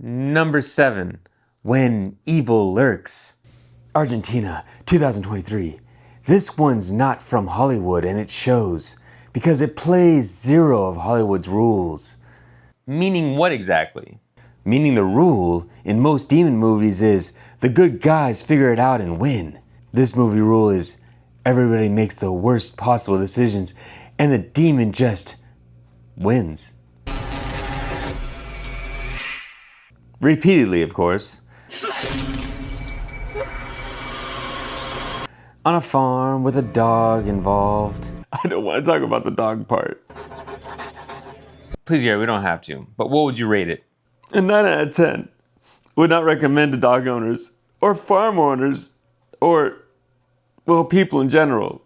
Number 7. When Evil Lurks. Argentina, 2023. This one's not from Hollywood and it shows, because it plays zero of Hollywood's rules. Meaning what exactly? Meaning the rule in most demon movies is the good guys figure it out and win. This movie rule is everybody makes the worst possible decisions and the demon just wins. Repeatedly, of course. On a farm with a dog involved. I don't want to talk about the dog part. Please, Gary, we don't have to. But what would you rate it? A 9 out of 10. Would not recommend to dog owners, or farm owners, or, well, people in general.